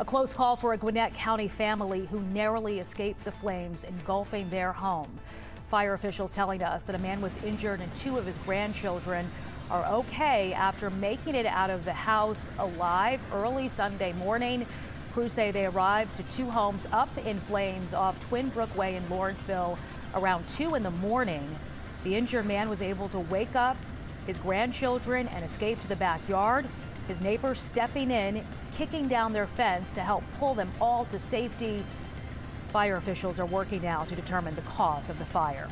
A close call for a Gwinnett County family who narrowly escaped the flames engulfing their home. Fire officials telling us that a man was injured and two of his grandchildren are okay after making it out of the house alive early Sunday morning. Crews say they arrived to two homes up in flames off Twin Brook Way in Lawrenceville around 2 in the morning. The injured man was able to wake up his grandchildren and escape to the backyard. His neighbors stepping in, kicking down their fence to help pull them all to safety. Fire officials are working now to determine the cause of the fire.